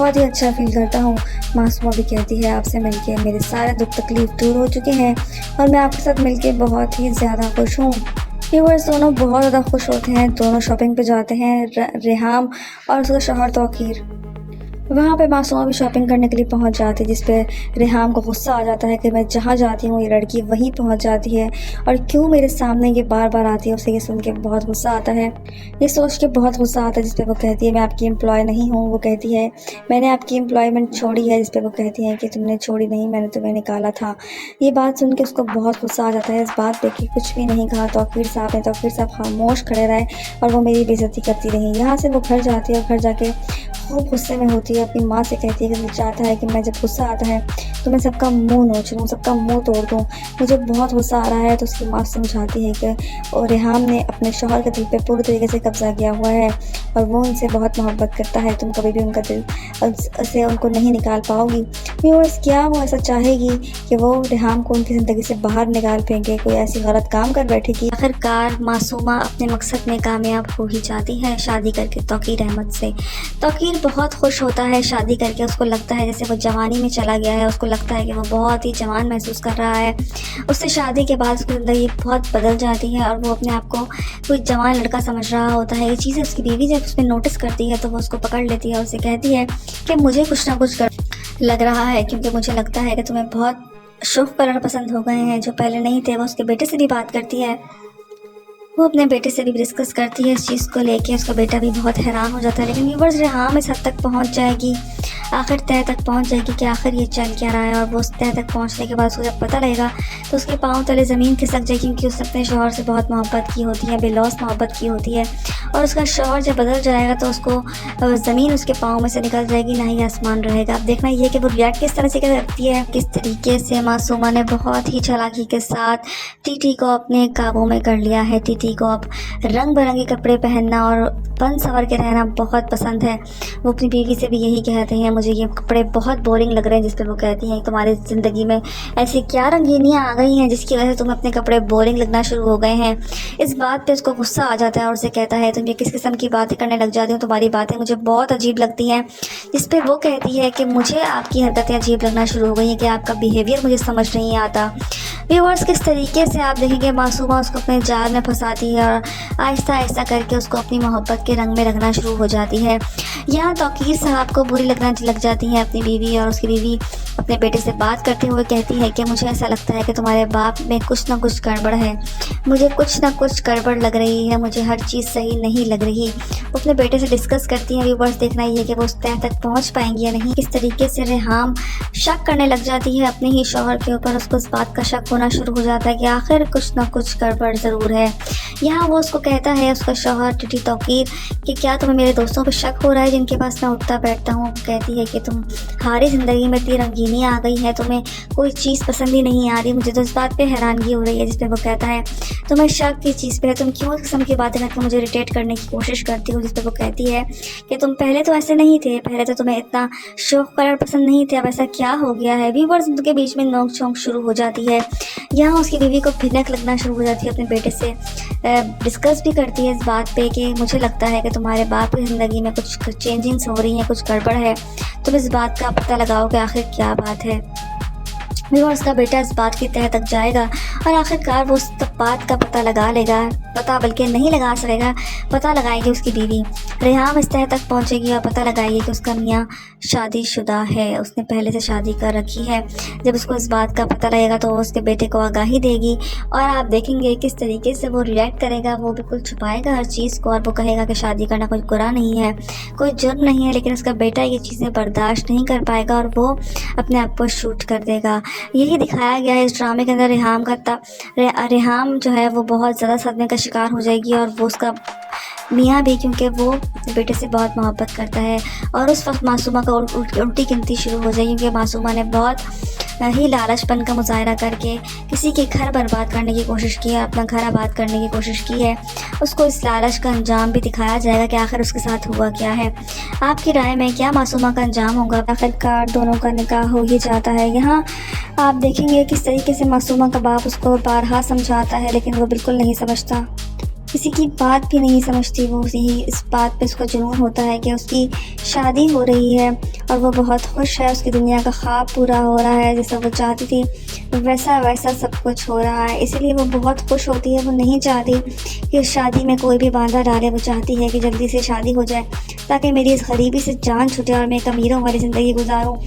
बहुत ही अच्छा फ़ील करता हूँ। मासूमा भी कहती है आपसे मिलके मेरे सारे दुःख तकलीफ़ दूर हो चुके हैं और मैं आपके साथ मिलके बहुत ही ज़्यादा खुश हूँ। व्यूअर्स दोनों बहुत ज़्यादा खुश होते हैं, दोनों शॉपिंग पे जाते हैं रेहाम और उसका शौहर तौकीर। वहाँ पे मासूमा भी शॉपिंग करने के लिए पहुँच जाती है, जिस पे रेहाम को गुस्सा आ जाता है कि मैं जहाँ जाती हूँ ये लड़की वहीं पहुँच जाती है और क्यों मेरे सामने ये बार-बार आती है। उसे ये सुन के बहुत गुस्सा आता है, ये सोच के बहुत गुस्सा आता है, जिस पे वो कहती है मैं आपकी एम्प्लॉय नहीं हूँ। वो कहती है मैंने आपकी एम्प्लॉयमेंट छोड़ी है, जिस पे वो कहती है कि तुमने छोड़ी नहीं, मैंने तुम्हें निकाला था। ये बात सुन के उसको बहुत गुस्सा आ जाता है। इस बात पे कि कुछ भी नहीं कहा तौकीर साहब ने। तौकीर साहब खामोश खड़े रहे और वो मेरी बेइज्जती करती रही। यहाँ से वो घर जाती है और घर जाके खूब गुस्से में होती है, अपनी माँ से कहती है कि वो चाहता है कि मैं जब गुस्सा आता है तो मैं सबका मुंह नोच लूँ, सबका मुंह तोड़ दूँ, मुझे बहुत गुस्सा आ रहा है। तो उसकी माँ समझाती है कि और रेहाम ने अपने शौहर के दिल पे पूरी तरीके से कब्जा किया हुआ है और वो उनसे बहुत मोहब्बत करता है, तुम कभी भी उनका दिल से उनको नहीं निकाल पाओगी। व्यूअर्स, क्या वो ऐसा चाहेगी कि वो रेहाम को उनकी ज़िंदगी से बाहर निकाल फेंके, कोई ऐसी गलत काम कर बैठेगी? आखिरकार मासूमा अपने मकसद में कामयाब हो ही जाती है शादी करके तौकीर अहमद से। तौकीर बहुत खुश होता है शादी करके। उसको लगता है जैसे वो जवानी में चला गया है, उसको लगता है कि वो बहुत ही जवान महसूस कर रहा है। उससे शादी के बाद उसकी ज़िंदगी बहुत बदल जाती है और वो अपने आप को कोई जवान लड़का समझ रहा होता है। ये चीज़ें उसकी बीवी जब उसमें नोटिस करती है तो वो उसको पकड़ लेती है, उसे कहती है कि मुझे कुछ ना कुछ लग रहा है, क्योंकि मुझे लगता है कि तुम्हें बहुत शुभ कलर पसंद हो गए हैं जो पहले नहीं थे। वो उसके बेटे से भी बात करती है, वो अपने बेटे से भी डिस्कस करती है इस चीज़ को लेके। उसका बेटा भी बहुत हैरान हो जाता है। लेकिन व्यूअर्स, रेहाम इस हद तक पहुंच जाएगी, आखिर तह तक पहुंच जाएगी कि आखिर ये चल क्या रहा है। और वो उस तह तक पहुंचने के बाद उसको जब पता लगेगा तो उसके पाँव तले ज़मीन खिसक जाएगी, क्योंकि उसने अपने शौहर से बहुत मोहब्बत की होती है, बेलौस मोहब्बत की होती है। और उसका शौहर जब बदल जाएगा तो उसको ज़मीन उसके पाँव में से निकल जाएगी, ना ही आसमान रहेगा। अब देखना ये कि वो रिएक्ट किस तरह से करती है। किस तरीके से मासूमा ने बहुत ही चालाकी के साथ टीटी को अपने काबू में कर लिया है। टीटी को अब रंग बिरंगे कपड़े पहनना और बन संवर के रहना बहुत पसंद है। वो अपनी बीवी से भी यही कहते हैं, मुझे ये कपड़े बहुत बोरिंग लग रहे हैं, जिस पर वो कहती हैं तुम्हारी ज़िंदगी में ऐसी क्या रंगीनियाँ आ गई हैं जिसकी वजह से तुम्हें अपने कपड़े बोरिंग लगना शुरू हो गए हैं। इस बात पे उसको गुस्सा आ जाता है और उसे कहता है तुम ये किस किस्म की बातें करने लग जाती हो, तुम्हारी बातें मुझे बहुत अजीब लगती हैं। जिस पे वो कहती है कि मुझे आपकी हरकतें अजीब लगना शुरू हो गई हैं, कि आपका बिहेवियर मुझे समझ नहीं आता। व्यूअर्स, किस तरीके से आप देखेंगे मासूमा उसको अपने जाल में फंसाती है और आहिस्ता आहिस्ता करके उसको अपनी मोहब्बत के रंग में रखना शुरू हो जाती है। यहाँ तौकीर साहब को बुरी लगना लग जाती है अपनी बीवी, और उसकी बीवी अपने बेटे से बात करते हुए कहती है कि मुझे ऐसा लगता है कि तुम्हारे बाप में कुछ ना कुछ गड़बड़ है, मुझे कुछ ना कुछ गड़बड़ लग रही है, मुझे हर चीज़ सही नहीं लग रही। वो अपने बेटे से डिस्कस करती हैं। व्यूअर्स, देखना ये है कि वो उस तह तक पहुँच पाएंगी या नहीं। किस तरीके से रेहाम शक करने लग जाती है अपने ही शौहर के ऊपर। उसको इस बात का शक होना शुरू हो जाता है कि आखिर कुछ ना कुछ गड़बड़ ज़रूर है। यहाँ वो उसको कहता है, उसका शौहर टीटी तौकीर, कि क्या तुम्हें मेरे दोस्तों पर शक हो रहा है जिनके पास मैं उठता बैठता हूँ। कहती है कि तुम्हारी ज़िंदगी में इतनी रंगीनियाँ आ गई है, तुम्हें कोई चीज़ पसंद ही नहीं आ रही, मुझे तो इस बात पे हैरानगी हो रही है। जिस पे वो कहता है तुम्हें शक की चीज़ पे है, तुम क्यों इस किस्म की बातें करके मुझे इरिटेट करने की कोशिश करती हो। जिस पे वो कहती है कि तुम पहले तो ऐसे नहीं थे, पहले तो तुम्हें इतना शौक कलर पसंद नहीं थे, अब ऐसा क्या हो गया है। व्यूअर्स, उनके बीच में नोक झोंक शुरू हो जाती है। यहाँ उसकी बीवी को भिनक लगना शुरू हो जाती है, अपने बेटे से डिस्कस भी करती है इस बात पे कि मुझे लगता है कि तुम्हारे बाप की ज़िंदगी में कुछ चेंजिंग्स हो रही हैं, कुछ गड़बड़ है, तुम इस बात का पता लगाओ कि आखिर क्या बात है। व्यूअर्स, का बेटा इस बात की तह तक जाएगा और आखिरकार वो उस बात का पता लगा लेगा, पता बल्कि नहीं लगा सकेगा, पता लगाएगी उसकी बीवी। रेहाम इस तह तक पहुंचेगी और पता लगाएगी कि उसका मियाँ शादीशुदा है, उसने पहले से शादी कर रखी है। जब उसको इस बात का पता लगेगा तो वो उसके बेटे को आगाही देगी और आप देखेंगे किस तरीके से वो रिएक्ट करेगा। वो बिल्कुल छुपाएगा हर चीज़ को और वो कहेगा कि शादी करना कोई बुरा नहीं है, कोई जुर्म नहीं है। लेकिन उसका बेटा ये चीज़ें बर्दाश्त नहीं कर पाएगा और वो अपने आप को शूट कर देगा। यही दिखाया गया है इस ड्रामे के अंदर। रेहाम जो है वो बहुत ज़्यादा सदमे का शिकार हो जाएगी और वो उसका मियाँ भी, क्योंकि वो अपने बेटे से बहुत मोहब्बत करता है। और उस वक्त मासूमा का उल्टी गिनती शुरू हो जाएगी, क्योंकि मासूमा ने बहुत ही लालचपन का मुजाहरा करके किसी के घर बर्बाद करने की कोशिश की है, अपना घर आबाद करने की कोशिश की है। उसको इस लालच का अंजाम भी दिखाया जाएगा कि आखिर उसके साथ हुआ क्या है। आपकी राय में क्या मासूमा का अंजाम होगा? आखिरकार दोनों का निकाह हो ही जाता है। यहाँ आप देखेंगे किस तरीके से मासूमा का बाप उसको बारहा समझाता है, लेकिन वो बिल्कुल नहीं समझता। किसी की बात भी नहीं समझती वो, यही इस बात पे उसको जुनून होता है कि उसकी शादी हो रही है और वो बहुत खुश है, उसकी दुनिया का ख्वाब पूरा हो रहा है, जैसा वो चाहती थी वैसा वैसा सब कुछ हो रहा है, इसीलिए वो बहुत खुश होती है। वो नहीं चाहती कि इस शादी में कोई भी बाधा डाले, वो चाहती है कि जल्दी से शादी हो जाए ताकि मेरी इस गरीबी से जान छूटे और मैं एक अमीरों वाली ज़िंदगी गुजारूँ।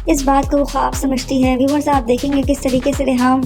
इस बात को वो ख्वाब समझती है। व्यूअर्स, आप देखेंगे किस तरीके से रेहाम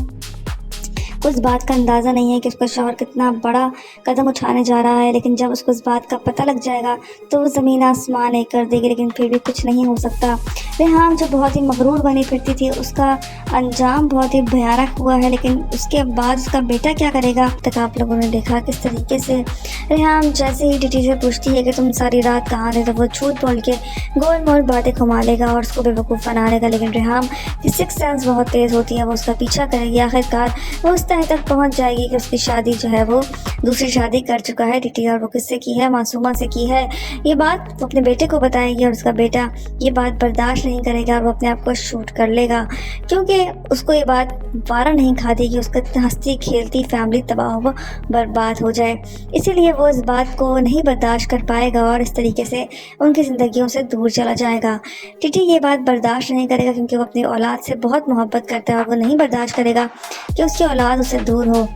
को इस बात का अंदाज़ा नहीं है कि उसका शौहर कितना बड़ा कदम उठाने जा रहा है, लेकिन जब उसको इस बात का पता लग जाएगा तो वो ज़मीन आसमान एक कर देगी, लेकिन फिर भी कुछ नहीं हो सकता। रेहाम जो बहुत ही मगरूर बनी फिरती थी, उसका अंजाम बहुत ही भयानक हुआ है, लेकिन उसके बाद उसका बेटा क्या करेगा। तक आप लोगों ने देखा किस तरीके से रेहाम जैसे ही टीटी से पूछती है कि तुम सारी रात कहाँ थे, तो वो झूठ बोल के गोल मोल बातें घुमा लेगा और उसको बेवकूफ़ बना लेगा, लेकिन रेहाम की सिक्स सेंस बहुत तेज़ होती है, वो उसका पीछा करेगी। आखिरकार वो उस तह तक पहुंच जाएगी कि उसकी शादी जो है वो दूसरी शादी कर चुका है टीटी, और वो किससे की है, मासूमा से की है। ये बात वो अपने बेटे को बताएगी और उसका बेटा ये बात बर्दाश्त नहीं करेगा और वो अपने आप को शूट कर लेगा, क्योंकि उसको ये बात वारा नहीं खाती कि उसका हंसती खेलती फैमिली तबाह व बर्बाद हो जाए। इसीलिए वो इस बात को नहीं बर्दाश्त कर पाएगा और इस तरीके से उनकी ज़िंदगियों से दूर चला जाएगा। टीटी ये बात बर्दाश्त नहीं करेगा क्योंकि वो अपनी औलाद से बहुत मोहब्बत करता है और वो नहीं बर्दाश्त करेगा कि उसकी औलाद उससे दूर हो।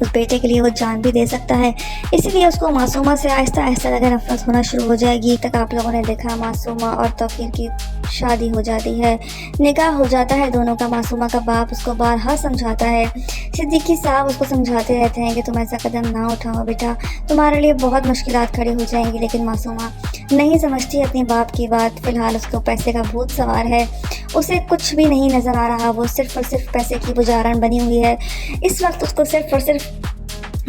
उस बेटे के लिए वो जान भी दे सकता है, इसीलिए उसको मासूमा से आहिस्ता आहिस्ता लगा नफरत होना शुरू हो जाएगी। तक आप लोगों ने देखा मासूमा और तौकीर की शादी हो जाती है, निकाह हो जाता है दोनों का। मासूमा का बाप उसको बारहा समझाता है, सिद्दीकी साहब उसको समझाते रहते हैं कि तुम ऐसा कदम ना उठाओ बेटा, तुम्हारे लिए बहुत मुश्किलात खड़ी हो जाएंगी, लेकिन मासूमा नहीं समझती अपने बाप की बात। फ़िलहाल उसको पैसे का भूत सवार है, उसे कुछ भी नहीं नज़र आ रहा, वो सिर्फ़ और सिर्फ पैसे की बुझारण बनी हुई है। इस वक्त उसको सिर्फ़ और सिर्फ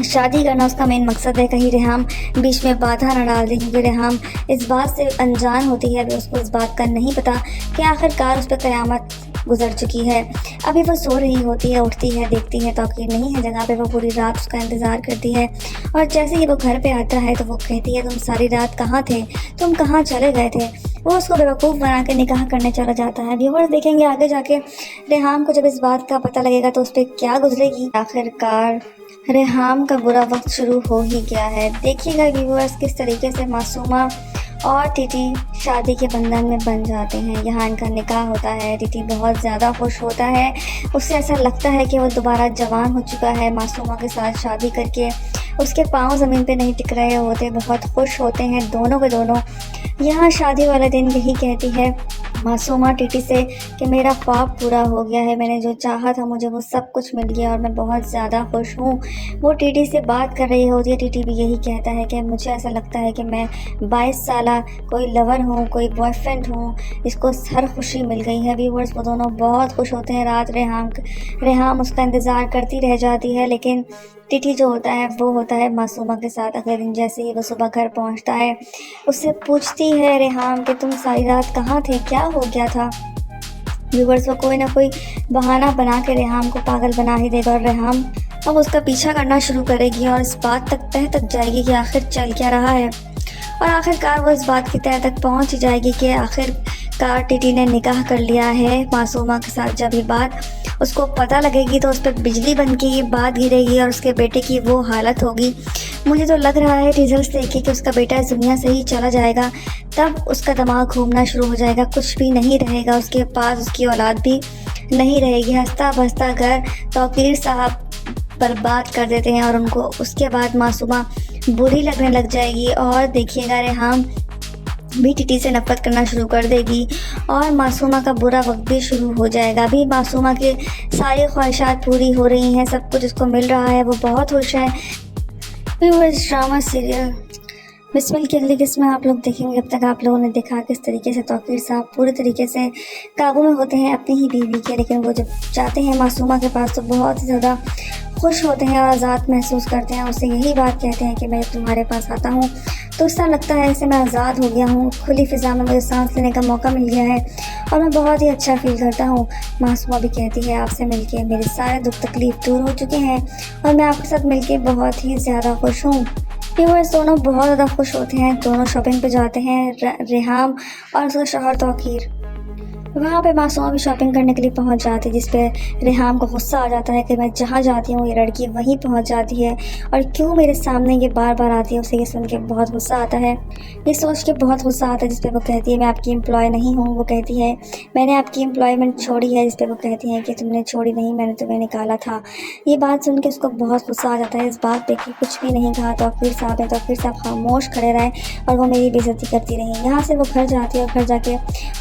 शादी करना उसका मेन मकसद है, कहीं रेहाम बीच में बाधा न डाल दे, क्योंकि रेहाम इस बात से अनजान होती है, अभी उसको इस बात का नहीं पता कि आखिरकार उस पर क़यामत गुजर चुकी है। अभी वो सो रही होती है, उठती है, देखती है तौकीर नहीं है जगह पे, वो पूरी रात उसका इंतज़ार करती है और जैसे ही वो घर पे आता है तो वो कहती है तुम सारी रात कहाँ थे, तुम कहाँ चले गए थे। वो उसको बेवकूफ़ बना के निकाह करने चला जाता है। व्यूअर्स देखेंगे आगे जाके रेहाम को जब इस बात का पता लगेगा तो उस पर क्या गुजरेगी। आखिरकार रेहाम का बुरा वक्त शुरू हो ही गया है। देखिएगा व्यूअर्स किस तरीके से मासूमा और टीटी शादी के बंधन में बन जाते हैं। यहाँ इनका निकाह होता है, टीटी बहुत ज़्यादा खुश होता है, उससे ऐसा लगता है कि वो दोबारा जवान हो चुका है मासूमा के साथ शादी करके। उसके पाँव ज़मीन पे नहीं टिक रहे होते, बहुत खुश होते हैं दोनों के दोनों। यहाँ शादी वाला दिन यही कहती है मासूमा टीटी से कि मेरा ख्वाब पूरा हो गया है, मैंने जो चाहा था मुझे वो सब कुछ मिल गया और मैं बहुत ज़्यादा खुश हूँ। वो टीटी से बात कर रही होती है, टीटी भी यही कहता है कि मुझे ऐसा लगता है कि मैं 22 साला कोई लवर हूँ, कोई बॉयफ्रेंड हूँ, इसको हर खुशी मिल गई है। व्यूअर्स वो दोनों बहुत खुश होते हैं। रात रेहाम उसका इंतज़ार करती रह जाती है, लेकिन टीटी जो होता है वो होता है मासूमा के साथ। अगले दिन जैसे ही वो सुबह घर पहुंचता है, उससे पूछती है रेहाम कि तुम सारी रात कहाँ थे, क्या हो गया था। व्यूअर्स वो कोई ना कोई बहाना बना के रेहाम को पागल बना ही देगा और रेहाम अब उसका पीछा करना शुरू करेगी और इस बात तक जाएगी कि आखिर चल क्या रहा है, और आखिरकार वो इस बात की तह तक पहुंच ही जाएगी कि आखिरकार टीटी ने निकाह कर लिया है मासूमा के साथ। जब ये बात उसको पता लगेगी तो उस पर बिजली बन के ये बात गिरेगी और उसके बेटे की वो हालत होगी। मुझे तो लग रहा है रिजल्ट्स देख के उसका बेटा इस दुनिया से ही चला जाएगा, तब उसका दिमाग घूमना शुरू हो जाएगा, कुछ भी नहीं रहेगा उसके पास, उसकी औलाद भी नहीं रहेगी। हंसता बसता घर तौकीर साहब बर्बाद कर देते हैं और उनको उसके बाद मासूमा बुरी लगने लग जाएगी और देखिएगा रेहाम भी टीटी से नफरत करना शुरू कर देगी और मासूमा का बुरा वक्त भी शुरू हो जाएगा। अभी मासूमा के सारी ख्वाहिशात पूरी हो रही हैं, सब कुछ उसको मिल रहा है, वो बहुत खुश है। व्यूअर्स ड्रामा सीरियल बिस्मिल की अगली किस्में आप लोग देखेंगे। अब तक आप लोगों ने देखा किस तरीके से तौकीर साहब पूरे तरीके से काबू में होते हैं अपनी ही बीवी के, लेकिन वो जब जाते हैं मासूमा के पास तो बहुत ही ज़्यादा खुश होते हैं और आज़ाद महसूस करते हैं। उससे यही बात कहते हैं कि मैं तुम्हारे पास आता हूँ तो ऐसा लगता है ऐसे मैं आज़ाद हो गया हूँ, खुली फ़िज़ा में मुझे सांस लेने का मौका मिल गया है और मैं बहुत ही अच्छा फील करता हूँ। मासूमा भी कहती है आपसे मिलके मेरे सारे दुख तकलीफ़ दूर हो चुके हैं और मैं आपके साथ मिलके बहुत ही ज़्यादा खुश हूँ। व्यूअर्स दोनों बहुत ज़्यादा खुश होते हैं, दोनों शॉपिंग पे जाते हैं, रेहाम और उसका शौहर तौकीर। वहाँ पे मासूमा भी शॉपिंग करने के लिए पहुँच जाती है, जिस पे रेहाम को गुस्सा आ जाता है कि मैं जहाँ जाती हूँ ये लड़की वहीं पहुँच जाती है और क्यों मेरे सामने ये बार बार आती है। उसे ये सुन के बहुत गुस्सा आता है, ये सोच के बहुत गुस्सा आता है, जिस पे वो कहती है मैं आपकी एम्प्लॉय नहीं हूँ। वो कहती है मैंने आपकी एम्प्लॉयमेंट छोड़ी है, जिस पे वो कहती है कि तुमने छोड़ी नहीं, मैंने तुम्हें निकाला था। ये बात सुन के उसको बहुत गुस्सा आ जाता है इस बात पे कि कुछ भी नहीं कहा तौकीर साहब ने। तौकीर साहब खामोश खड़े रहे और वो मेरी बेइज्जती करती रही। यहाँ से वो घर जाती है और घर जाके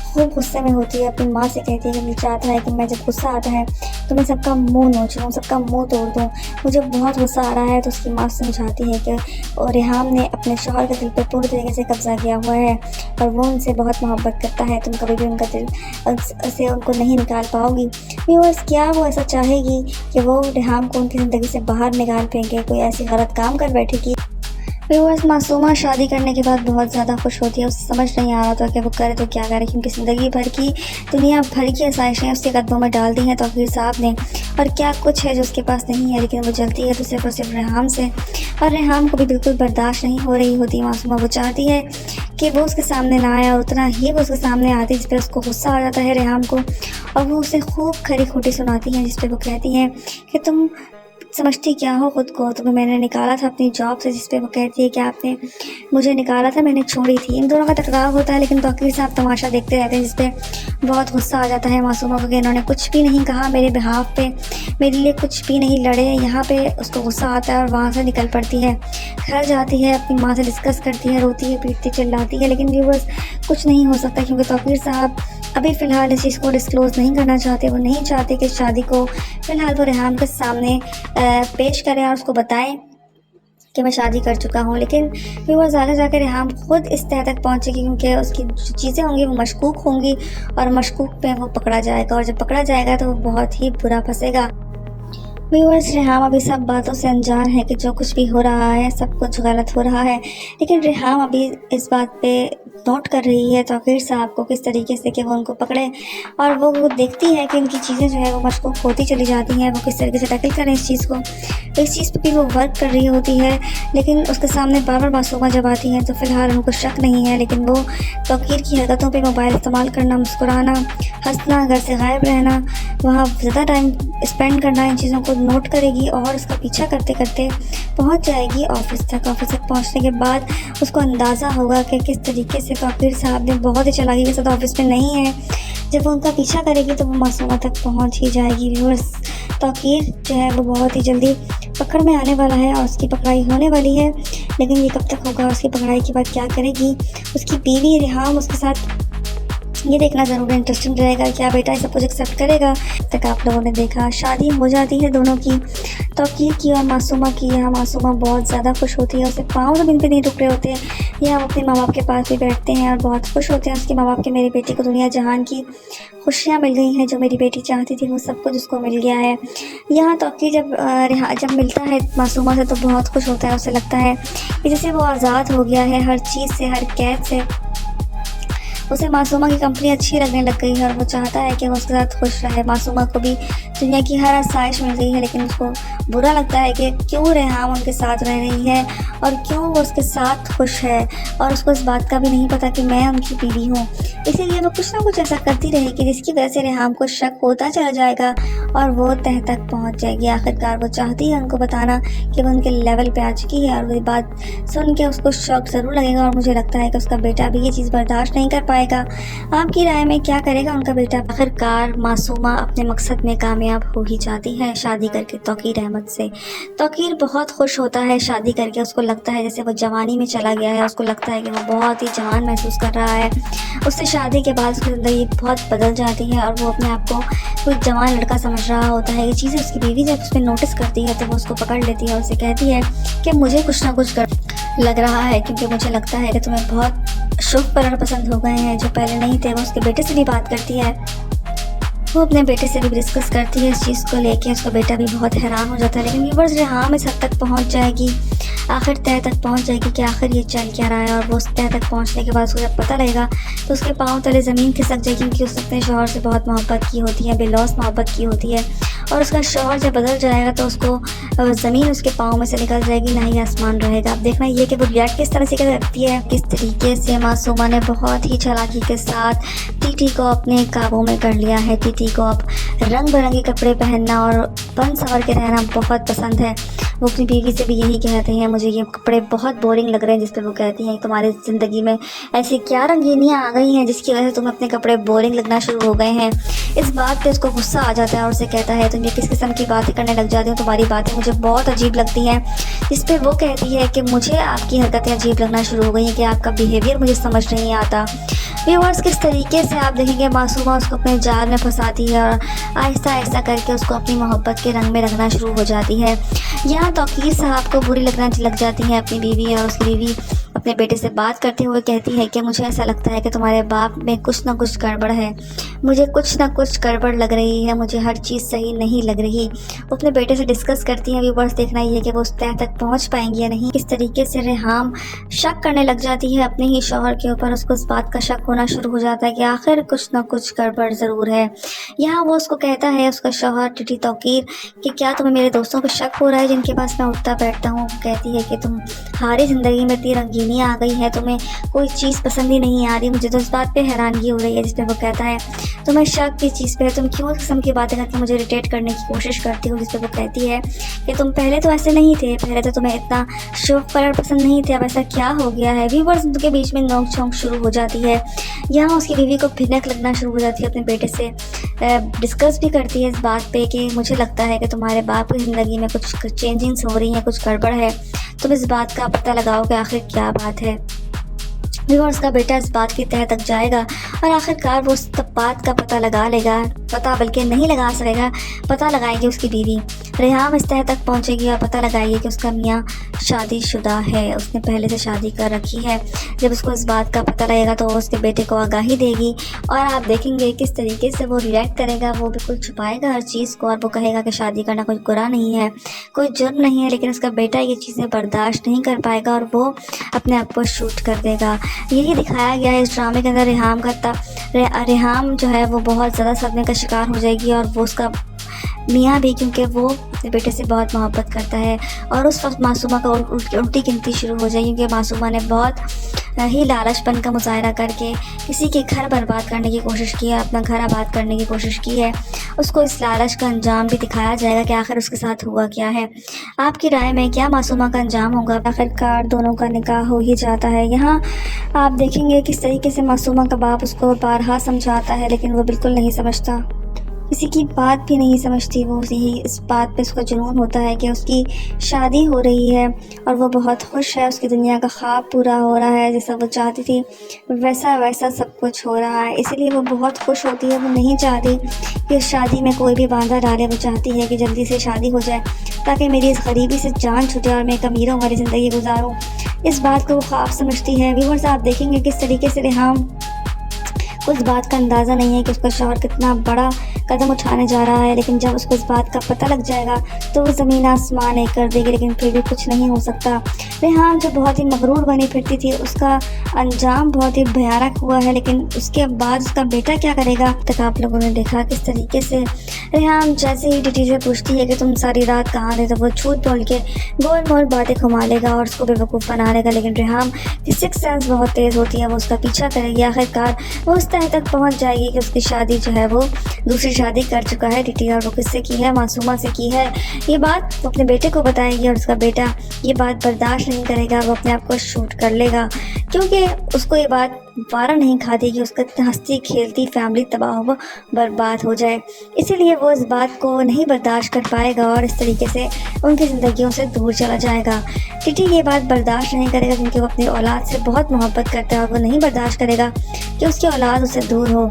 खूब गुस्से में होती है, अपनी माँ से कहती है कि मुझे चाहता है कि मैं जब गुस्सा आता है तो मैं सबका मुंह नोच लूँ, सबका मुंह तोड़ दूँ, मुझे बहुत गुस्सा आ रहा है। तो उसकी माँ समझाती है कि और रेहाम ने अपने शौहर के दिल पर पूरी तरीके से कब्जा किया हुआ है और वो उनसे बहुत मोहब्बत करता है, तुम कभी भी उनका दिल से उनको नहीं निकाल पाओगी। व्यूअर्स, क्या वो ऐसा चाहेगी कि वो रेहाम को उनकी ज़िंदगी से बाहर निकाल फेंके, कोई ऐसी गलत काम कर बैठेगी? व्यूअर्स, मासूमा शादी करने के बाद बहुत ज़्यादा खुश होती है। उसे समझ नहीं आ रहा था कि वो करे तो क्या करे, क्योंकि ज़िंदगी भर की दुनिया भर की आसाइशें उसके कदमों में डाल दी हैं तौकीर साहब ने, और क्या कुछ है जो उसके पास नहीं है। लेकिन वो जलती है तो सिर्फ और सिर्फ रेहाम से, और रेहाम को भी बिल्कुल बर्दाश्त नहीं हो रही होती मासूमा। वो चाहती है कि वो उसके सामने ना आया, उतना ही वो उसके सामने आती जिस पर उसको गुस्सा आ जाता है रेहाम को, और वो उसे खूब खरी खोटी सुनाती हैं, जिस पर वो कहती हैं कि तुम समझती क्या हो खुद को, तुम्हें मैंने निकाला था अपनी जॉब से, जिस पे वो कहती है कि आपने मुझे निकाला था, मैंने छोड़ी थी। इन दोनों का टकराव होता है, लेकिन तौकीर साहब तमाशा देखते रहते हैं, जिस पे बहुत गुस्सा आ जाता है मासूमा को कि इन्होंने कुछ भी नहीं कहा मेरे बिहाफ पे, मेरे लिए कुछ भी नहीं लड़े। यहाँ पे उसको गुस्सा आता है और वहाँ से निकल पड़ती है, घर जाती है, अपनी माँ से डिस्कस करती है, रोती है, पीटती, चिल्लाती है। लेकिन व्यूअर्स, कुछ नहीं हो सकता, क्योंकि तौकीर साहब अभी फ़िलहाल इस चीज़ को डिस्क्लोज़ नहीं करना चाहते। वो नहीं चाहते कि शादी को फ़िलहाल वो रेहान के सामने पेश करें और उसको बताएं कि मैं शादी कर चुका हूँ। लेकिन फिर वो ज़्यादा जाकर रेहान खुद इस तह तक पहुँचेगी, क्योंकि उसकी जो चीज़ें होंगी वो मशकूक होंगी, और मशकूक पे वो पकड़ा जाएगा, और जब पकड़ा जाएगा तो वो बहुत ही बुरा फंसेगा। व्यूअर्स, रेहाम अभी सब बातों से अनजान है कि जो कुछ भी हो रहा है सब कुछ गलत हो रहा है, लेकिन रेहाम अभी इस बात पे नोट कर रही है तौकीर साहब को किस तरीके से कि वो उनको पकड़े, और वो देखती है कि उनकी चीज़ें जो है वो मशकूक होती चली जाती हैं, वो किस तरीके से टैकल करें इस चीज़ को। इस चीज़ पे भी वो वर्क कर रही होती है, लेकिन उसके सामने बार बार मासूमा जब आती हैं तो फ़िलहाल उनको शक नहीं है, लेकिन वो तौकीर की हरकतों पर मोबाइल इस्तेमाल करना, मुस्कुराना, हंसना, घर से गायब रहना, वहाँ ज़्यादा टाइम स्पेंड करना, इन चीज़ों को नोट करेगी और उसका पीछा करते करते पहुंच जाएगी ऑफिस तक। ऑफिस तक पहुंचने के बाद उसको अंदाज़ा होगा कि किस तरीके से तौकीर साहब ने बहुत ही चालाकी के साथ ऑफिस में नहीं है। जब वो उनका पीछा करेगी तो वो मासूमा तक पहुंच ही जाएगी। व्यूअर्स, तौकीर जो है वो बहुत ही जल्दी पकड़ में आने वाला है और उसकी पकड़ाई होने वाली है, लेकिन ये कब तक होगा, उसकी पकड़ाई के बाद क्या करेगी उसकी बीवी रेहाम उसके साथ, ये देखना ज़रूर इंटरेस्टिंग रहेगा। क्या बेटा ये सब कुछ एक्सेप्ट करेगा? तक आप लोगों ने देखा शादी हो जाती है दोनों की, तौकीर की और मासूमा की। यहाँ मासूमा बहुत ज़्यादा खुश होती है, उसके पाँव ज़मीन पे नहीं रुक रहे होते हैं। यहाँ अपने माँ बाप के पास भी बैठते हैं और बहुत खुश होते हैं उसके माँ बाप के, मेरी बेटी को दुनिया जहान की खुशियाँ मिल गई हैं, जो मेरी बेटी चाहती थी वो सब कुछ उसको मिल गया है। यहाँ तौकीर जब मिलता है मासूमा से तो बहुत खुश होता है, उसे लगता है कि जैसे वो आज़ाद हो गया है हर चीज़ से, हर कैद से। उसे मासूमा की कंपनी अच्छी लगने लग गई है और वो चाहता है कि वो उसके साथ खुश रहे। मासूमा को भी दुनिया की हर आसाइश मिल गई है, लेकिन उसको बुरा लगता है कि क्यों रेहाम उनके साथ रह रही है और क्यों वो उसके साथ खुश है, और उसको इस बात का भी नहीं पता कि मैं उनकी बीवी हूँ। इसीलिए वो कुछ ना कुछ ऐसा करती रहेगी जिसकी वजह से रेहाम को शक होता चला जाएगा और वो तह तक पहुँच जाएगी। आखिरकार वो चाहती है उनको बताना कि वो उनके लेवल पे आ चुकी है, और वो बात सुन के उसको शौक ज़रूर लगेगा, और मुझे लगता है कि उसका बेटा भी ये चीज़ बर्दाश्त नहीं कर पाएगा। आपकी राय में क्या करेगा उनका बेटा? आखिरकार मासूमा अपने मकसद में कामयाब हो ही जाती है शादी करके तौकीर अहमद से। तौकीर बहुत खुश होता है शादी करके, उसको लगता है जैसे वो जवानी में चला गया है, उसको लगता है कि वो बहुत ही जवान महसूस कर रहा है। उससे शादी के बाद उसकी ज़िंदगी बहुत बदल जाती है और वो अपने आप को कोई जवान लड़का समझ रहा होता है। ये चीज़ें उसकी बीवी जब उस पर नोटिस करती है तो वो उसको पकड़ लेती है और उसे कहती है कि मुझे कुछ ना कुछ लग रहा है, क्योंकि मुझे लगता है कि तुम्हें बहुत शुभ परिवार पसंद हो गए हैं जो पहले नहीं थे। वो उसके बेटे से भी बात करती है, वो अपने बेटे से भी डिस्कस करती है इस चीज़ को लेके। उसका बेटा भी बहुत हैरान हो जाता है, लेकिन व्यूअर्स रेहाम इस हद तक पहुंच जाएगी, आखिर तह तक पहुंच जाएगी कि आखिर ये चल क्या रहा है। और वो उस तह तक पहुंचने के बाद उसको जब पता लगेगा तो उसके पाँव तले ज़मीन खिसक जाएगी, क्योंकि उसने अपने शौहर से बहुत मोहब्बत की होती है, बेलौस मोहब्बत की होती है, और उसका शौहर जब बदल जाएगा तो उसको ज़मीन उसके पाँव में से निकल जाएगी, ना ही आसमान रहेगा। अब देखना ये कि वो रिएक्ट किस तरह से करती है। किस तरीके से मासूमा ने बहुत ही चालाकी के साथ टीटी को अपने काबू में कर लिया है। टीटी को अब रंग बिरंगे कपड़े पहनना और बन संवर के रहना बहुत पसंद है। वो अपनी बीवी से भी यही कहते हैं, मुझे ये कपड़े बहुत बोरिंग लग रहे हैं, जिस पर वो कहती हैं तुम्हारी ज़िंदगी में ऐसी क्या रंगीनियाँ आ गई हैं जिसकी वजह से तुम्हें अपने कपड़े बोरिंग लगना शुरू हो गए हैं। इस बात पे उसको गुस्सा आ जाता है और उसे कहता है तुम ये किस किस्म की बातें करने लग जाती हो, तुम्हारी बातें मुझे बहुत अजीब लगती हैं। जिस पे वो कहती है कि मुझे आपकी हरकतें अजीब लगना शुरू हो गई हैं, कि आपका बिहेवियर मुझे समझ नहीं आता। व्यूअर्स, किस तरीके से आप देखेंगे मासूमा उसको अपने जाल में फंसाती है और आहिस्ता आहिस्ता करके उसको अपनी मोहब्बत के रंग में रखना शुरू हो जाती है। यहाँ तौकीर साहब को बुरी लगना लग जाती है अपनी बीवी, और उसकी बीवी अपने बेटे से बात करते हुए कहती है कि मुझे ऐसा लगता है कि तुम्हारे बाप में कुछ ना कुछ गड़बड़ है, मुझे कुछ ना कुछ गड़बड़ लग रही है, मुझे हर चीज़ सही नहीं लग रही। वो अपने बेटे से डिस्कस करती हैं। व्यूअर्स, देखना ये है कि वो उस तह तक पहुंच पाएंगी या नहीं। किस तरीके से रेहाम शक करने लग जाती है अपने ही शौहर के ऊपर। उसको इस बात का शक होना शुरू हो जाता है कि आखिर कुछ ना कुछ गड़बड़ ज़रूर है। यहाँ वो उसको कहता है, उसका शौहर टीटी तौकीर, कि क्या तुम्हें मेरे दोस्तों पर शक हो रहा है जिनके पास मैं उठता बैठता हूँ। कहती है कि तुम्हारी ज़िंदगी में इतनी रंगीनियाँ आ गई है, तुम्हें कोई चीज़ पसंद ही नहीं आ रही, मुझे तो इस बात पे हैरानगी हो रही है। जिस पे वो कहता है तुम्हें शक किस चीज़ पे है, तुम क्यों इस किस्म की बातें करके मुझे इरिटेट करने की कोशिश करती हो। जिस पे वो कहती है कि तुम पहले तो ऐसे नहीं थे, पहले तो तुम्हें इतना शौक कलर पसंद नहीं थे, अब ऐसा क्या हो गया है। व्यूअर्स, उनके बीच में नोक झोंक शुरू हो जाती है। यहाँ उसकी बीवी को भिनक लगना शुरू हो जाती है। अपने बेटे से डिस्कस भी करती है इस बात पे कि मुझे लगता है कि तुम्हारे बाप की ज़िंदगी में कुछ चेंजिंग्स हो रही हैं, कुछ गड़बड़ है, तुम इस बात का पता लगाओ कि आखिर क्या बात है। व्यूअर्स, का बेटा इस बात की तह तक जाएगा और आखिरकार वो उस बात का पता लगा लेगा, पता बल्कि नहीं लगा सकेगा, पता लगाएगी उसकी बीवी। रेहाम इस तह तक पहुंचेगी और पता लगाएगी कि उसका मियाँ शादीशुदा है, उसने पहले से शादी कर रखी है। जब उसको इस बात का पता लगेगा तो वो उसके बेटे को आगाही देगी और आप देखेंगे किस तरीके से वो रिएक्ट करेगा। वो बिल्कुल छुपाएगा हर चीज़ को और वो कहेगा कि शादी करना कोई गुनाह नहीं है, कोई जुर्म नहीं है, लेकिन उसका बेटा ये चीज़ें बर्दाश्त नहीं कर पाएगा और वो अपने आप को शूट कर देगा। यही दिखाया गया है इस ड्रामे के अंदर। रेहाम जो है वो बहुत ज़्यादा सदमे का शिकार हो जाएगी और वो उसका मियाँ भी, क्योंकि वो अपने बेटे से बहुत मोहब्बत करता है। और उस वक्त मासूमा का उल्टी गिनती शुरू हो जाएगी, क्योंकि मासूमा ने बहुत ही लालचपन का मुजाहरा करके किसी के घर बर्बाद करने की कोशिश की है, अपना घर आबाद करने की कोशिश की है। उसको इस लालच का अंजाम भी दिखाया जाएगा कि आखिर उसके साथ हुआ क्या है। आपकी राय में क्या मासूमा का अंजाम होगा? आखिरकार दोनों का निकाह हो ही जाता है। यहाँ आप देखेंगे किस तरीके से मासूमा का बाप उसको बारहा समझाता है, लेकिन वो बिल्कुल नहीं समझता, किसी की बात भी नहीं समझती। वो यही इस बात पे उसका जुनून होता है कि उसकी शादी हो रही है और वो बहुत खुश है, उसकी दुनिया का ख्वाब पूरा हो रहा है, जैसा वो चाहती थी वैसा वैसा सब कुछ हो रहा है। इसीलिए वो बहुत खुश होती है। वो नहीं चाहती कि उस शादी में कोई भी बाधा डाले। वो चाहती है कि जल्दी से शादी हो जाए ताकि मेरी इस गरीबी से जान छूटे और मैं एक अमीरों वाली ज़िंदगी गुजारूँ। इस बात को वो ख्वाब समझती है। व्यूअर्स, आप देखेंगे किस तरीके से रेहाम को इस बात का अंदाज़ा नहीं है कि उसका शौहर कितना बड़ा कदम उठाने जा रहा है, लेकिन जब उसको इस बात का पता लग जाएगा तो वो ज़मीन आसमान एक कर देगी, लेकिन फिर भी कुछ नहीं हो सकता। रेहाम जो बहुत ही मगरूर बनी फिरती थी, उसका अंजाम बहुत ही भयानक हुआ है, लेकिन उसके बाद उसका बेटा क्या करेगा। तक आप लोगों ने देखा किस तरीके से रेहाम जैसे ही टीटी से पूछती है कि तुम सारी रात कहाँ थे, तो वो झूठ बोल के गोल मोल बातें घुमा लेगा और उसको बेवकूफ़ बना लेगा। लेकिन रेहाम की सिक्स सेंस बहुत तेज़ होती है, वो उसका पीछा करेगी। आखिरकार वो उस तह तक पहुँच जाएगी कि उसकी शादी जो है वो दूसरी शादी कर चुका है टीटी, और वो किससे की है? मासूमा से की है। ये बात वो अपने बेटे को बताएगी और उसका बेटा ये बात बर्दाश्त नहीं करेगा। वो अपने आप को शूट कर लेगा, क्योंकि उसको ये बात वारा नहीं खाती कि उसका हंसती खेलती फैमिली तबाह हो बर्बाद हो जाए। इसीलिए वो इस बात को नहीं बर्दाश्त कर पाएगा और इस तरीके से उनकी ज़िंदगियों से दूर चला जाएगा। टीटी ये बात बर्दाश्त नहीं करेगा, क्योंकि वो अपनी औलाद से बहुत मोहब्बत करता है और वो नहीं बर्दाश्त करेगा कि उसकी औलाद उससे दूर हो।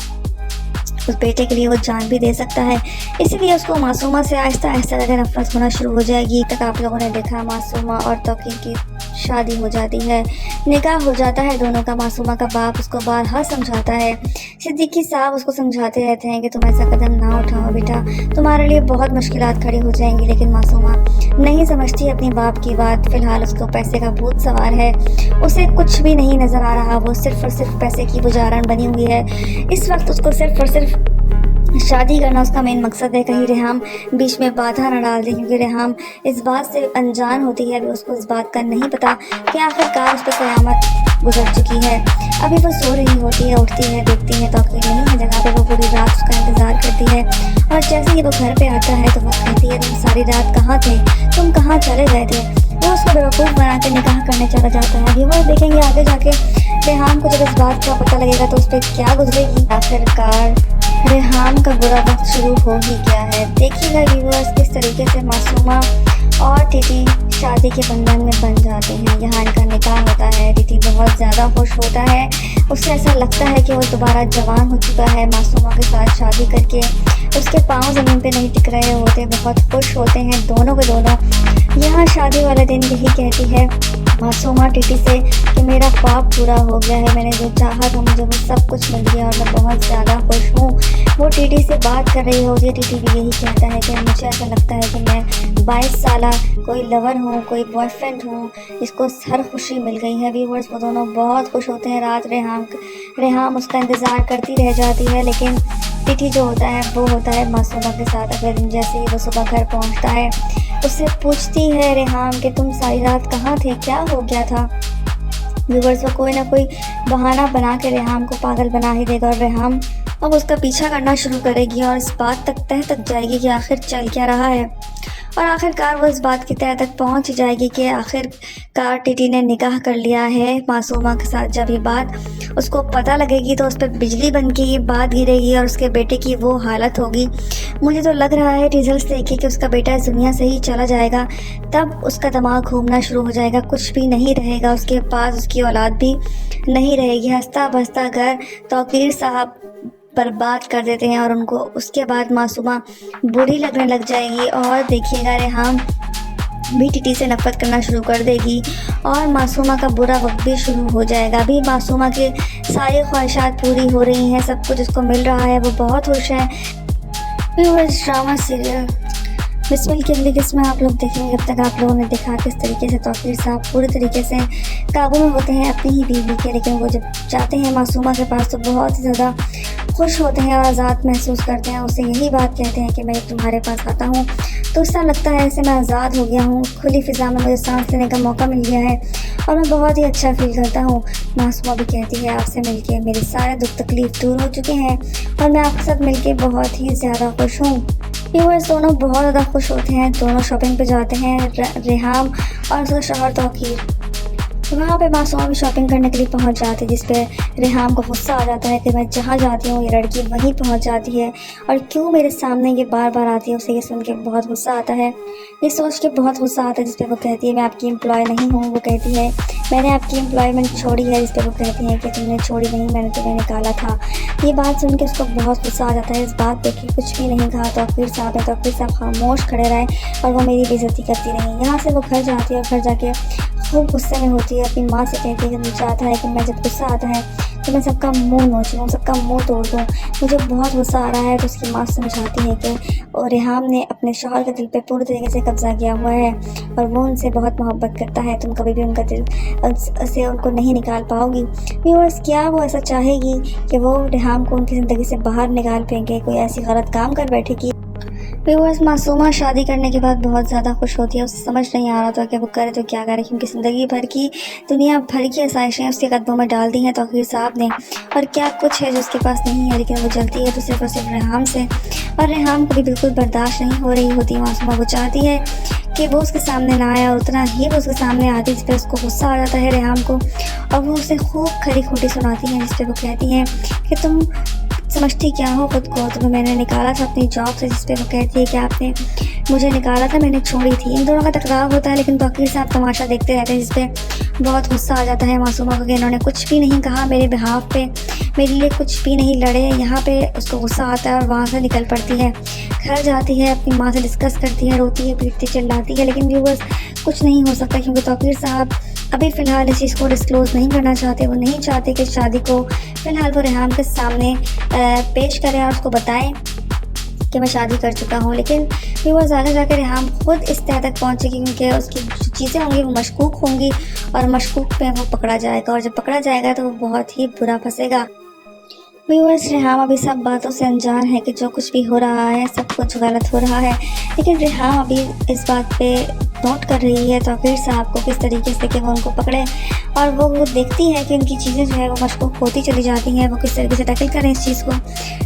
उस बेटे के लिए वो जान भी दे सकता है। इसीलिए उसको मासूमा से आहिस्ता आहिस्ता करके नफरत होना शुरू हो जाएगी। तक आप लोगों ने देखा मासूमा और तौकीर की शादी हो जाती है, निकाह हो जाता है दोनों का। मासूमा का बाप उसको बारहा समझाता है, सिद्दीकी साहब उसको समझाते रहते हैं कि तुम ऐसा कदम ना उठाओ बेटा, तुम्हारे लिए बहुत मुश्किलात खड़ी हो जाएंगी। लेकिन मासूमा नहीं समझती अपनी बाप की बात। फ़िलहाल उसको पैसे का भूत सवार है, उसे कुछ भी नहीं नज़र आ रहा। वो सिर्फ़ और सिर्फ पैसे की बुझारन बनी हुई है। इस वक्त उसको सिर्फ़ और सिर्फ शादी करना उसका मेन मकसद है। कहीं रेहाम बीच में बाधा न डाल दे, क्योंकि रेहाम इस बात से अनजान होती है। अभी उसको इस बात का नहीं पता कि आखिरकार उस पर क़यामत गुजर चुकी है। अभी वो सो रही होती है, उठती है, देखती है तौकीर नहीं है पे वो पूरी रात उसका इंतज़ार करती है। और जैसे ही वो घर पे आता है तो वो कहती है, तुम सारी रात कहाँ थे, तुम कहाँ चले गए थे। वो उसको बेवकूफ़ बना के निकाह करने चला जाता है। व्यूअर्स देखेंगे आगे जाके रेहाम को जब इस बात का पता लगेगा तो उस पर क्या गुजरेगी। आखिरकार रेहाम का बुरा वक्त शुरू हो ही गया है। देखिएगा व्यूअर्स किस तरीके से मासूमा और टीटी शादी के बंधन में बन जाते हैं। यहाँ इनका निकाह होता है। टीटी बहुत ज़्यादा खुश होता है। उसे ऐसा लगता है कि वो दोबारा जवान हो चुका है मासूमा के साथ शादी करके। उसके पाँव ज़मीन पे नहीं टिक रहे होते, बहुत खुश होते हैं दोनों के दोनों। यहाँ शादी वाले दिन यही कहती है मासूमा टीटी से कि मेरा ख्वाब पूरा हो गया है, मैंने जो चाहा था मुझे वो सब कुछ मिल गया और मैं बहुत ज़्यादा खुश हूँ। वो टीटी से बात कर रही होती है। टीटी भी यही कहता है कि मुझे ऐसा लगता है कि मैं 22 साल कोई लवर हूँ, कोई बॉयफ्रेंड हूँ, जिसको हर खुशी मिल गई है। व्यूअर्स वो दोनों बहुत खुश होते हैं। रात रेहाम उसका इंतज़ार करती रह जाती है, लेकिन टीटी जो होता है वो होता है मासूमा के साथ। अगले दिन जैसे ही वो सुबह घर पहुँचता है उससे पूछती है रेहाम कि तुम सारी रात कहाँ थे, क्या हो गया था। व्यूअर्स वो कोई ना कोई बहाना बना के रेहाम को पागल बना ही देगा और रेहाम अब उसका पीछा करना शुरू करेगी और इस बात तक तह तक जाएगी कि आखिर चल क्या रहा है। और आखिरकार वो इस बात की तह तक पहुंच जाएगी कि आखिरकार टीटी ने निकाह कर लिया है मासूमा के साथ। जब ये बात उसको पता लगेगी तो उस पर बिजली बन के ये बात गिरेगी और उसके बेटे की वो हालत होगी। मुझे तो लग रहा है रिजल्ट्स देख के कि उसका बेटा इस दुनिया से ही चला जाएगा। तब उसका दिमाग घूमना शुरू हो जाएगा, कुछ भी नहीं रहेगा उसके पास, उसकी औलाद भी नहीं रहेगी। हंसता बसता घर तौकीर साहब बर्बाद कर देते हैं और उनको उसके बाद मासूमा बुरी लगने लग जाएगी। और देखिएगा रेहाम भी टीटी से नफरत करना शुरू कर देगी और मासूमा का बुरा वक्त भी शुरू हो जाएगा। अभी मासूमा के सारी ख्वाहिशात पूरी हो रही हैं, सब कुछ उसको मिल रहा है, वो बहुत खुश है। व्यूअर्स ड्रामा सीरियल बिस्मिल की अगली किस्म आप लोग देखेंगे। अब तक आप लोगों ने देखा किस तरीके से तौकीर साहब पूरी तरीके से काबू में होते हैं अपनी ही बीवी के, लेकिन वो जब जाते हैं मासूमा के पास तो बहुत ही ज़्यादा खुश होते हैं और आज़ाद महसूस करते हैं। उसे यही बात कहते हैं कि मैं तुम्हारे पास आता हूँ तो उससे लगता है ऐसे मैं आज़ाद हो गया हूँ, खुली फ़िज़ा में मुझे सांस लेने का मौका मिल गया है और मैं बहुत ही अच्छा फील करता हूँ। मासूमा भी कहती है आपसे मिलके मेरे सारे दुख तकलीफ़ दूर हो चुके हैं और मैं आपके साथ मिलके बहुत ही ज़्यादा खुश हूँ। व्यूअर्स दोनों बहुत ज़्यादा खुश होते हैं। दोनों शॉपिंग पे जाते हैं, रेहाम और उसका शौहर तौकीर। वहाँ पे मासूमा भी शॉपिंग करने के लिए पहुँच जाती है, जिस पे रेहाम को गुस्सा आ जाता है कि मैं जहाँ जाती हूँ ये लड़की वहीं पहुँच जाती है और क्यों मेरे सामने ये बार बार आती है। उसे ये सुन के बहुत गुस्सा आता है, ये सोच के बहुत गुस्सा आता है। जिस पे वो कहती है मैं आपकी एम्प्लॉय नहीं हूँ। वो कहती है मैंने आपकी एम्प्लॉयमेंट छोड़ी है। जिस पे वो कहती है कि तुमने छोड़ी नहीं, मैंने तुम्हें निकाला था। ये बात सुन के उसको बहुत गुस्सा आ जाता है। इस बात पे कि कुछ भी नहीं कहा तौकीर साहब है। तौकीर साहब खामोश खड़े रहे और वो मेरी बेइज्जती करती रही। यहाँ से वो घर जाती है और घर जाके खूब गुस्से में होती है। अपनी माँ से कहती है कि मुझे चाहता है कि मैं जब गुस्सा आता है तो मैं सबका मुंह नोच लूँ, सबका मुंह तोड़ दूँ, मुझे बहुत गुस्सा आ रहा है। तो उसकी माँ समझाती है कि और रेहाम ने अपने शौहर के दिल पे पूरी तरीके से कब्जा किया हुआ है और वो उनसे बहुत मोहब्बत करता है। तुम कभी भी उनका दिल से उनको नहीं निकाल पाओगी। व्यूअर्स क्या वो ऐसा चाहेगी कि वो रेहाम को उनकी ज़िंदगी से बाहर निकाल फेंके, कोई ऐसी गलत काम कर बैठेगी। व्यूअर्स मासूमा शादी करने के बाद बहुत ज़्यादा खुश होती है। उसे समझ नहीं आ रहा था कि वो करे तो क्या करे, क्योंकि ज़िंदगी भर की दुनिया भर की आसाइशें उसके कदमों में डाल दी हैं तौकीर साहब ने और क्या कुछ है जो उसके पास नहीं है। लेकिन वो जलती है तो सिर्फ और सिर्फ रेहाम से और रेहाम को भी बिल्कुल बर्दाश्त नहीं हो रही होती। मासूमा वो चाहती है कि वो उसके सामने ना आया, उतना ही वो उसके सामने आती जिस पर उसको गुस्सा आ जाता है रेहाम को और वो उसे खूब खरी खोटी सुनाती है। जिस पर वो कहती हैं कि तुम समझती क्या हो खुद को, तुम्हें मैंने निकाला था अपनी जॉब से। जिस पे वो कहती है कि आपने मुझे निकाला था, मैंने छोड़ी थी। इन दोनों का टकराव होता है लेकिन तौकीर साहब तमाशा देखते रहते हैं, जिस पे बहुत गुस्सा आ जाता है मासूमा को कि इन्होंने कुछ भी नहीं कहा मेरे बिहाफ पे, मेरे लिए कुछ भी नहीं लड़े। यहाँ पे उसको गुस्सा आता है और वहाँ से निकल पड़ती है। घर जाती है, अपनी माँ से डिस्कस करती है, रोती है, पीटती चिल्लाती है। लेकिन व्यूअर्स कुछ नहीं हो सकता क्योंकि तौकीर साहब अभी फ़िलहाल इस चीज़ को डिस्क्लोज़ नहीं करना चाहते। वो नहीं चाहते कि शादी को फ़िलहाल वो रेहाम के सामने पेश करें और उसको बताएं कि मैं शादी कर चुका हूँ। लेकिन व्यूअर्स आगे जाकर रेहाम खुद इस तह तक पहुँचेगी क्योंकि उसकी जो चीज़ें होंगी वो मशकूक होंगी और मशकूक पे वो पकड़ा जाएगा और जब पकड़ा जाएगा तो वो बहुत ही बुरा फंसेगा। व्यूअर्स रेहाम अभी सब बातों से अनजान है कि जो कुछ भी हो रहा है सब कुछ गलत हो रहा है, लेकिन रेहाम अभी इस बात पे नोट कर रही है तौकीर साहब को किस तरीके से कि वो उनको पकड़े और वो देखती है कि उनकी चीज़ें जो है वो मशकूक होती चली जाती हैं। वो किस तरीके से टैकल करें इस चीज़ को।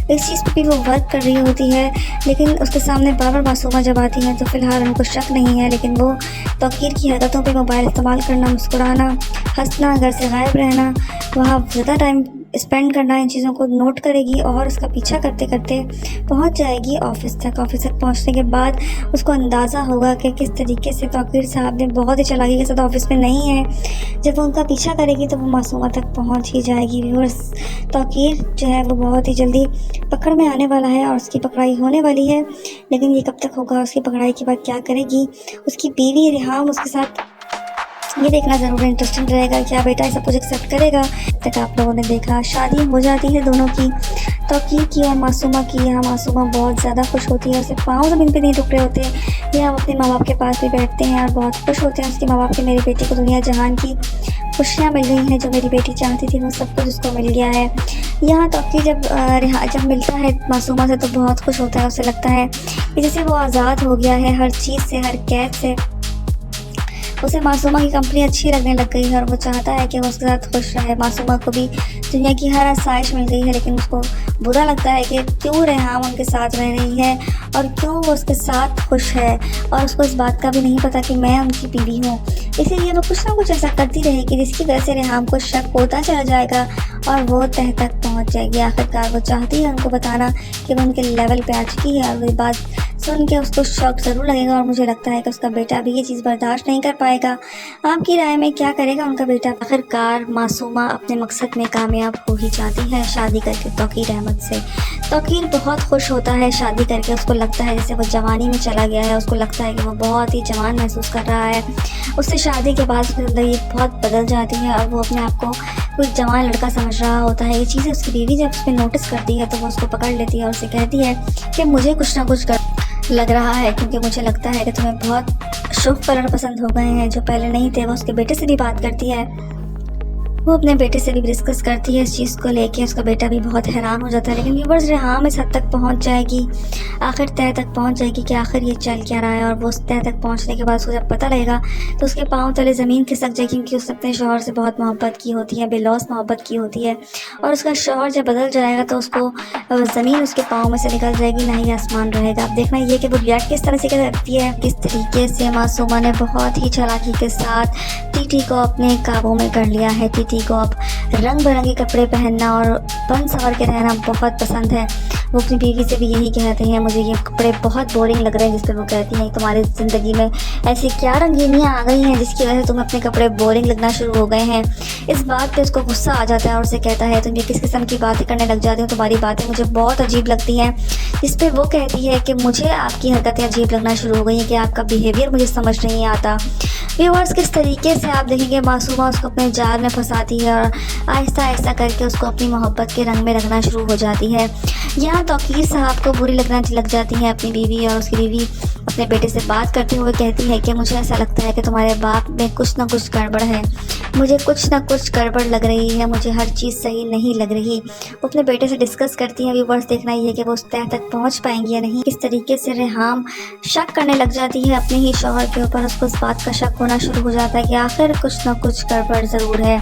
इस चीज़ पे भी वो वर्क कर रही होती है, लेकिन उसके सामने बार बार मासूमा जब आती हैं तो फ़िलहाल उनको शक नहीं है, लेकिन वो तौकीर की हरकतों पे मोबाइल इस्तेमाल करना, मुस्कुराना, हंसना, घर से गायब रहना, वहाँ ज़्यादा टाइम स्पेंड करना, इन चीज़ों को नोट करेगी और उसका पीछा करते करते पहुंच जाएगी ऑफिस तक। ऑफिस तक पहुंचने के बाद उसको अंदाज़ा होगा कि किस तरीके से तौकीर साहब ने बहुत ही चालाकी के साथ ऑफिस में नहीं है। जब वो उनका पीछा करेगी तो वो मासूमा तक पहुंच ही जाएगी। व्यूअर्स, तौकीर जो है वो बहुत ही जल्दी पकड़ में आने वाला है और उसकी पकड़ाई होने वाली है, लेकिन ये कब तक होगा, उसकी पकड़ाई के बाद क्या करेगी उसकी बीवी रेहाम उसके साथ, ये देखना ज़रूर इंटरेस्टिंग रहेगा। क्या बेटा सब कुछ एक्सेप्ट करेगा। तक आप लोगों ने देखा शादी हो जाती है दोनों की, तौकीर की और मासूमा की। यहाँ मासूमा बहुत ज़्यादा खुश होती है, उसके पाँव ज़मीन पे नहीं टुक रहे होते। यहाँ अपने माँ बाप के पास भी बैठते हैं और बहुत खुश होते हैं उसके माँ बाप के, मेरी बेटी को दुनिया जहान की खुशियाँ मिल गई हैं, जो मेरी बेटी चाहती थी वो सब कुछ उसको मिल गया है। यहाँ तौकीर जब मिलता है मासूमा से तो बहुत खुश होता है। उसे लगता है कि जैसे वो आज़ाद हो गया है हर चीज़ से, हर कैद से। उसे मासूमा की कंपनी अच्छी लगने लग गई है और वो चाहता है कि वो उसके साथ खुश रहे। मासूमा को भी दुनिया की हर आसाइश मिल गई है, लेकिन उसको बुरा लगता है कि क्यों रेहाम उनके साथ रह रही है और क्यों वो उसके साथ खुश है, और उसको इस बात का भी नहीं पता कि मैं उनकी बीवी हूँ। इसीलिए वो कुछ ना कुछ ऐसा करती रहेगी जिसकी वजह से रेहाम को शक होता चला जाएगा और वो तह तक पहुँच जाएगी। आखिरकार वो चाहती है उनको बताना कि वो उनके लेवल पे आ चुकी है, और वही बात सुन के उसको शौक ज़रूर लगेगा और मुझे लगता है कि उसका बेटा भी ये चीज़ बर्दाश्त नहीं कर पाएगा। आपकी राय में क्या करेगा उनका बेटा। आखिरकार मासूमा अपने मकसद में कामयाब हो ही जाती है शादी करके तौकीर अहमद से। तौकीर बहुत खुश होता है शादी करके। उसको लगता है जैसे वो जवानी में चला गया है, उसको लगता है कि वो बहुत ही जवान महसूस कर रहा है। उससे शादी के बाद उसकी ज़िंदगी बहुत बदल जाती है और वो अपने आप को कोई जवान लड़का समझ रहा होता है। ये चीज़ें उसकी बीवी जब उस पर नोटिस करती है तो वो उसको पकड़ लेती है और उसे कहती है कि मुझे कुछ ना कुछ लग रहा है, क्योंकि मुझे लगता है कि तुम्हें बहुत शुभ कलर पसंद हो गए हैं जो पहले नहीं थे। वो उसके बेटे से भी बात करती है, वो अपने बेटे से भी डिस्कस करती है इस चीज़ को लेके। उसका बेटा भी बहुत हैरान हो जाता है, लेकिन व्यूअर्स रेहाम इस हद तक पहुंच जाएगी, आखिर तह तक पहुंच जाएगी कि आखिर ये चल क्या रहा है। और वो उस तह तक पहुंचने के बाद उसको जब पता लगेगा तो उसके पाँव तले ज़मीन खिसक जाएगी, क्योंकि उसने अपने शौहर से बहुत मोहब्बत की होती है, बेलौस मोहब्बत की होती है। और उसका शौहर जब बदल जाएगा तो उसको ज़मीन उसके पाँव में से निकल जाएगी, ना ही आसमान रहेगा। अब देखना ये कि वो रिएक्ट किस तरह से करती है। किस तरीके से मासूमा ने बहुत ही चालाकी के साथ टीटी को अपने काबू में कर लिया है। टीटी को अब रंग बिरंगे कपड़े पहनना और बन संवर के रहना बहुत पसंद है। वो अपनी बीवी से भी यही कहते हैं, मुझे ये कपड़े बहुत बोरिंग लग रहे हैं, जिस पर वो कहती हैं तुम्हारी ज़िंदगी में ऐसी क्या रंगीनियाँ आ गई हैं जिसकी वजह से तुम्हें अपने कपड़े बोरिंग लगना शुरू हो गए हैं। इस बात पे उसको गुस्सा आ जाता है और उसे कहता है तुम ये किस किस्म की बातें करने लग जाती हो, तुम्हारी बातें मुझे बहुत अजीब लगती हैं। जिस पर वो कहती है कि मुझे आपकी हरकतें अजीब लगना शुरू हो गई हैं, कि आपका बिहेवियर मुझे समझ नहीं आता। व्यूअर्स, किस तरीके से आप देखेंगे मासूमा उसको अपने जाल में फंसाती है और आहिस्ता आहिस्ता करके उसको अपनी मोहब्बत के रंग में रखना शुरू हो जाती है। यहाँ तौकीर साहब को बुरी लगना लग जाती है अपनी बीवी, और उसकी बीवी अपने बेटे से बात करते हुए कहती है कि मुझे ऐसा लगता है कि तुम्हारे बाप में कुछ ना कुछ गड़बड़ है, मुझे कुछ ना कुछ गड़बड़ लग रही है, मुझे हर चीज़ सही नहीं लग रही। वो अपने बेटे से डिस्कस करती हैं। व्यूअर्स, देखना ये है कि वो उस तह तक पहुंच पाएंगी या नहीं। किस तरीके से रेहाम शक करने लग जाती है अपने ही शौहर के ऊपर। उसको इस बात का शक होना शुरू हो जाता है कि आखिर कुछ ना कुछ गड़बड़ ज़रूर है।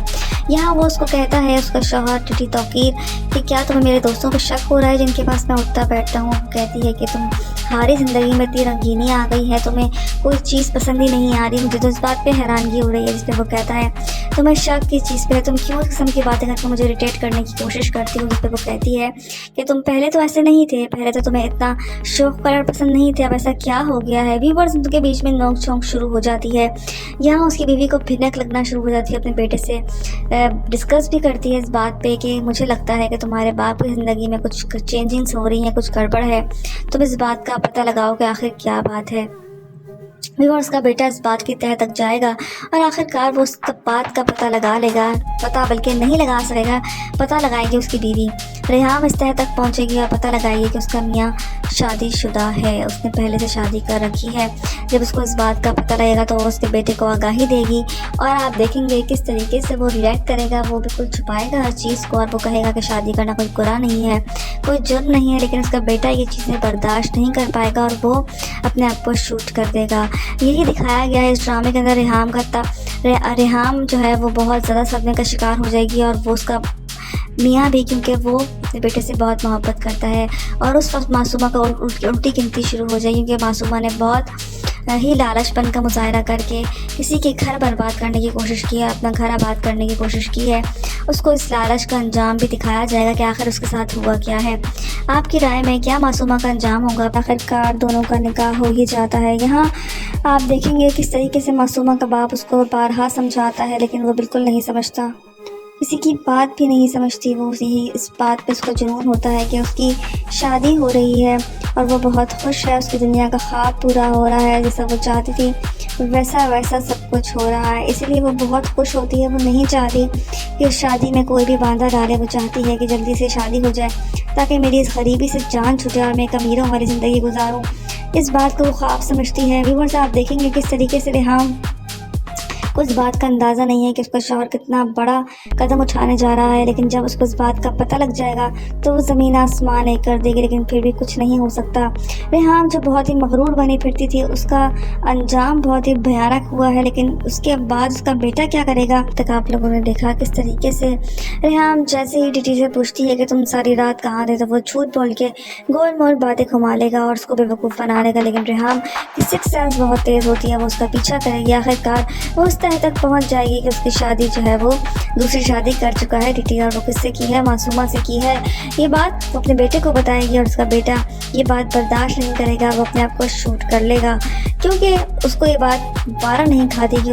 यहाँ वो उसको कहता है, उसका शौहर टीटी तौकीर, कि क्या तुम्हें मेरे दोस्तों पर शक हो रहा है जिनके पास मैं उठता बैठता हूँ। कहती है कि तुम्हारी ज़िंदगी में इतनी रंगीनी आ गई है, तुम्हें कोई चीज़ पसंद ही नहीं आ रही। मुझे तो इस बात पे हैरानगी हो रही है। जिस पर वो कहता है तुम्हें शक किस चीज़ पे है, तुम क्यों इस किस्म की बातें करके मुझे इरिटेट करने की कोशिश करती हो। जिस पर वो कहती है कि तुम पहले तो ऐसे नहीं थे, पहले तो तुम्हें इतना शौक कलर पसंद नहीं थे, अब ऐसा क्या हो गया है। व्यूअर्स, उनके बीच में नोक झोंक शुरू हो जाती है। यहाँ उसकी बीवी को भिनक लगना शुरू हो जाती है। अपने बेटे से डिस्कस भी करती है इस बात पे कि मुझे लगता है कि तुम्हारे बाप की ज़िंदगी में कुछ चेंजिंग्स हो रही हैं, कुछ गड़बड़ है, तुम इस बात का पता लगाओ कि आखिर क्या बात है। व्यूअर्स, का बेटा इस बात की तह तक जाएगा और आखिरकार वो उस बात का पता लगा लेगा, पता बल्कि नहीं लगा सकेगा, पता लगाएगी उसकी बीवी। रेहाम इस तह तक पहुंचेगी और पता लगाएगी कि उसका मियाँ शादीशुदा है, उसने पहले से शादी कर रखी है। जब उसको इस बात का पता लगेगा तो वो उसके बेटे को आगाही देगी और आप देखेंगे किस तरीके से वो रिएक्ट करेगा। वो बिल्कुल छुपाएगा हर चीज़ को और वो कहेगा कि शादी करना कोई गुनाह नहीं है, कोई जुर्म नहीं है, लेकिन उसका बेटा ये चीज़ें बर्दाश्त नहीं कर पाएगा और वो अपने आप को शूट कर देगा। यही दिखाया गया है इस ड्रामे के अंदर। रेहाम जो है वो बहुत ज़्यादा सदमे का शिकार हो जाएगी और वो उसका मियाँ भी, क्योंकि वो अपने बेटे से बहुत मोहब्बत करता है। और उस वक्त मासूमा का उल्टी गिनती शुरू हो जाए, क्योंकि मासूमा ने बहुत ही लालचपन का मुजाहरा करके किसी के घर बर्बाद करने की कोशिश की है, अपना घर आबाद करने की कोशिश की है। उसको इस लालच का अंजाम भी दिखाया जाएगा कि आखिर उसके साथ हुआ क्या है। आपकी राय में क्या मासूमा का अंजाम होगा? आखिरकार दोनों का निकाह हो ही जाता है। यहाँ आप देखेंगे किस तरीके से मासूमा का बाप उसको बारहा समझाता है, लेकिन वो बिल्कुल नहीं समझता, किसी की बात भी नहीं समझती वो। यही इस बात पे उसका जुनून होता है कि उसकी शादी हो रही है और वो बहुत खुश है, उसकी दुनिया का ख्वाब पूरा हो रहा है, जैसा वो चाहती थी वैसा वैसा सब कुछ हो रहा है, इसीलिए वो बहुत खुश होती है। वो नहीं चाहती कि उस शादी में कोई भी बांधा डाले, वो चाहती है कि जल्दी से शादी हो जाए ताकि मेरी इस गरीबी से जान छूटे और मैं एक अमीरों वाली ज़िंदगी गुजारूँ। इस बात को वो ख्वाब समझती है। व्यूअर्स, आप देखेंगे किस तरीके से रेहान को इस बात का अंदाज़ा नहीं है कि उसका शौहर कितना बड़ा कदम उठाने जा रहा है, लेकिन जब उसको इस बात का पता लग जाएगा तो वो ज़मीन आसमान एक कर देगी, लेकिन फिर भी कुछ नहीं हो सकता। रेहान जो बहुत ही मगरूर बनी फिरती थी, उसका अंजाम बहुत ही भयानक हुआ है, लेकिन उसके बाद उसका बेटा क्या करेगा? अब तक आप लोगों ने देखा किस तरीके से रेहान जैसे ही टीटी से पूछती है कि तुम सारी रात कहाँ थे, तो वो झूठ बोल के गोल मोल बातें घुमा लेगा और उसको बेवकूफ़ बना लेगा। लेकिन रेहान की सिक्स सेंस बहुत तेज़ होती है, वो उसका पीछा करेगी। आखिरकार वो उस तह तक पहुंच जाएगी कि उसकी शादी जो है वो दूसरी शादी कर चुका है टीटी, और वो किससे की है? मासूमा से की है। ये बात वो अपने बेटे को बताएगी और उसका बेटा ये बात बर्दाश्त नहीं करेगा, वो अपने आप को शूट कर लेगा, क्योंकि उसको ये बात बारा नहीं खाती कि